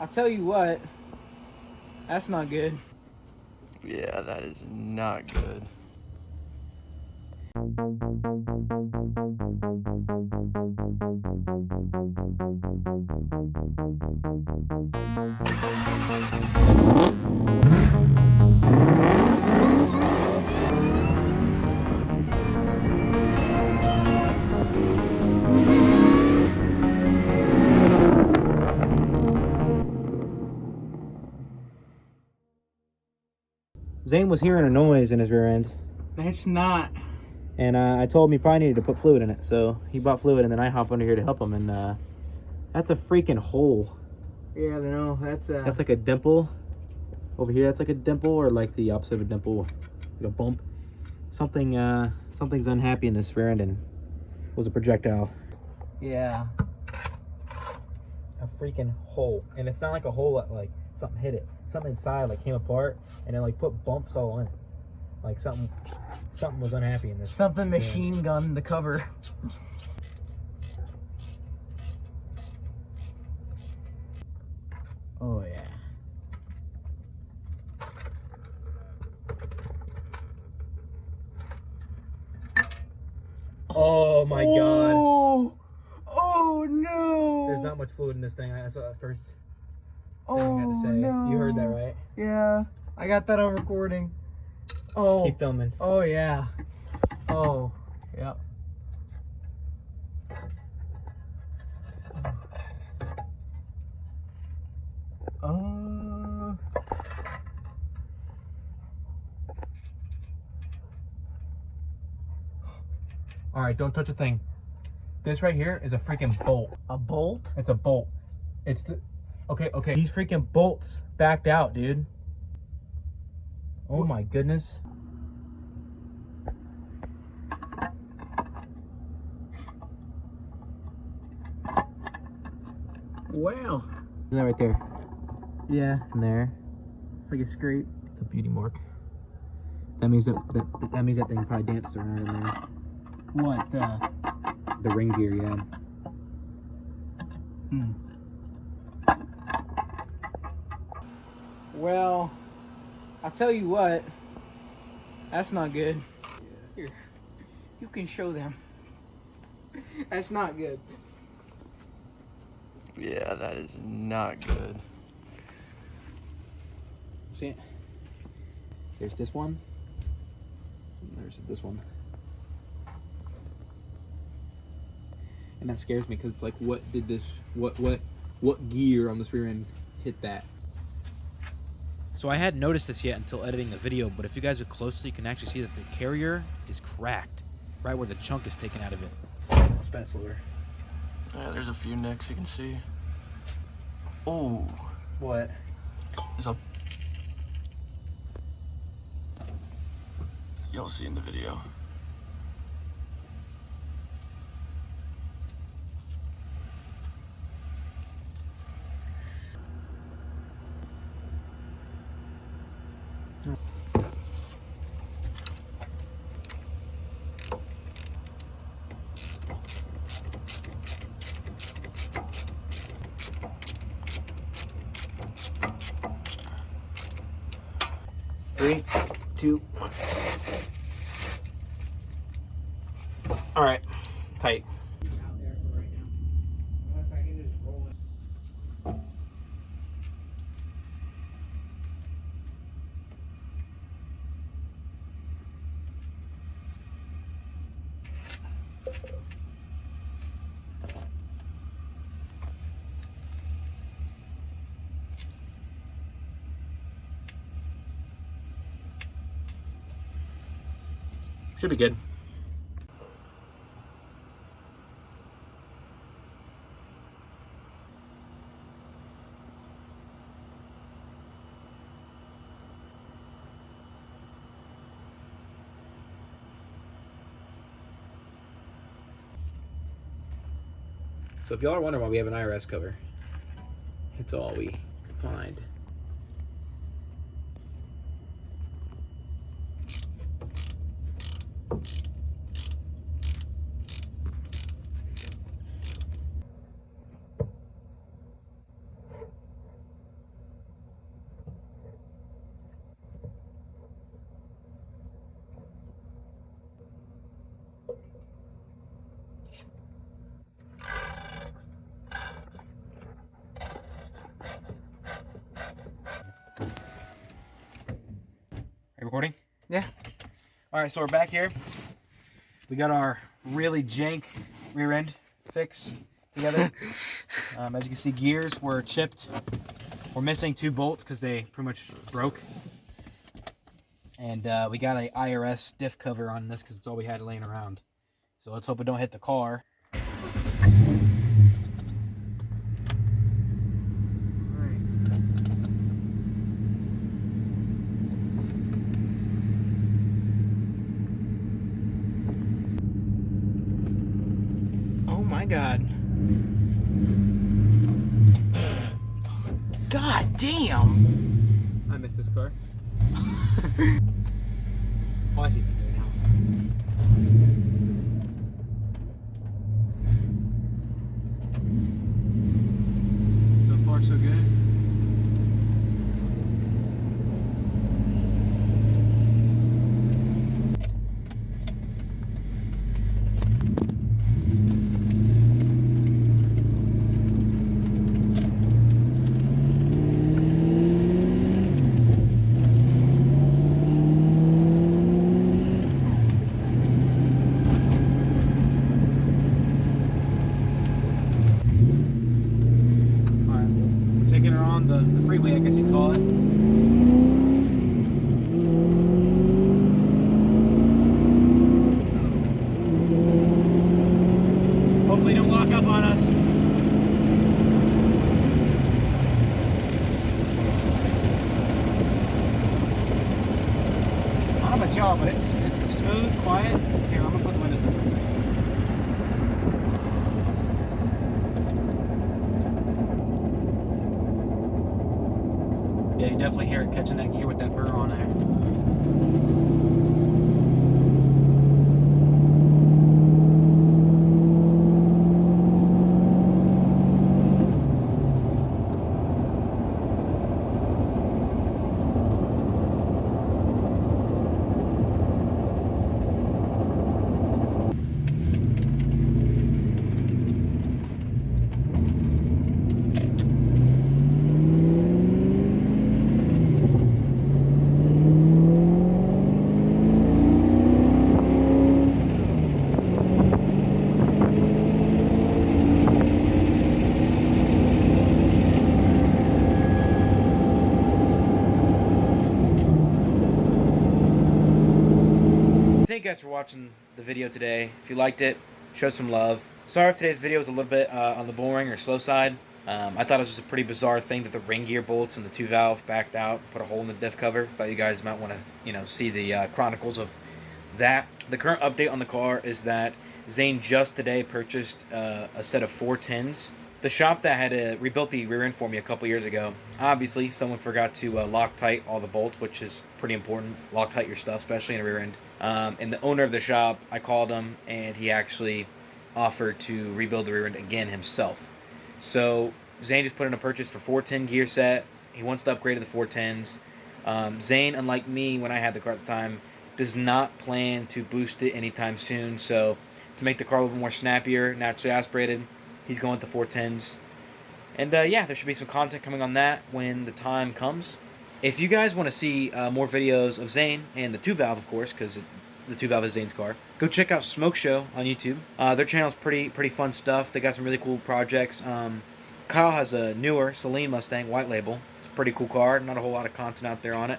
I'll tell you what, that's not good. Yeah, that is not good. Zane was hearing a noise in his rear end. That's not. And I told him he probably needed to put fluid in it. So he bought fluid, and then I hop under here to help him. And that's a freaking hole. Yeah, no, that's like a dimple. Over here, that's like a dimple, or like the opposite of a dimple, like a bump. Something's unhappy in this rear end, and it was a projectile. Yeah. A freaking hole. And it's not like a hole that like something hit it. Something inside like came apart and it like put bumps all in it. Like something was unhappy in this. Something machine gunned the cover. Oh yeah. Oh my god. Oh no. There's not much fluid in this thing. I saw that first. Oh, I had to say. no. You heard that, right? Yeah, I got that on recording. Oh. Keep filming. Oh, yeah. Oh, yep. All right, don't touch a thing. This right here is a freaking bolt. A bolt? It's a bolt. It's the... Okay. These freaking bolts backed out, dude. Oh my goodness. Wow. Is that right there? Yeah, and there. It's like a scrape. It's a beauty mark. That means that thing probably danced around in there. What? The ring gear, yeah. Well, I'll tell you what, that's not good. Here, you can show them. That's not good. Yeah, that is not good. See it? There's this one. And there's this one. And that scares me because it's like, what did this, what gear on this rear end hit that? So I hadn't noticed this yet until editing the video, but if you guys look closely, you can actually see that the carrier is cracked, right where the chunk is taken out of it. Spaceler. Yeah, there's a few nicks you can see. Oh. What? There's a... You'll see in the video. Three, two, one. All right, tight. Should be good. So if y'all are wondering why we have an IRS cover, it's all we could find. Recording? Yeah. All right, so we're back here. We got our really jank rear end fix together. As you can see, gears were chipped. We're missing 2 bolts because they pretty much broke. And we got a IRS diff cover on this because it's all we had laying around. So let's hope it don't hit the car. Oh my God. God damn. I missed this car. Oh, I see what you're doing now. So far, so good. Taking her on the freeway, I guess you'd call it. Hopefully don't lock up on us. I don't know about y'all, but it's smooth, quiet. Here, I'm gonna put the windows up for a second. Yeah, you definitely hear it catching that gear with that burr on there. Thank you guys for watching the video today. If you liked it, show some love. Sorry if today's video was a little bit on the boring or slow side. I thought it was just a pretty bizarre thing that the ring gear bolts and the 2 valve backed out, put a hole in the diff cover. Thought you guys might want to, see the chronicles of that. The current update on the car is that Zane just today purchased a set of 410s. The shop that had rebuilt the rear end for me a couple years ago, obviously someone forgot to Loctite all the bolts, which is pretty important. Loctite your stuff, especially in a rear end. And the owner of the shop, I called him, and he actually offered to rebuild the rear end again himself. So Zane just put in a purchase for 410 gear set. He wants to upgrade to the 410s. Zane, unlike me when I had the car at the time, does not plan to boost it anytime soon. So to make the car a little bit more snappier, naturally aspirated, he's going with the 410s. And yeah, there should be some content coming on that when the time comes. If you guys want to see more videos of Zane and the 2 valve, of course, because the 2 valve is Zane's car, go check out SmokeShow on YouTube. Their channel's pretty fun stuff. They got some really cool projects. Kyle has a newer Celine Mustang white label. It's a pretty cool car. Not a whole lot of content out there on it.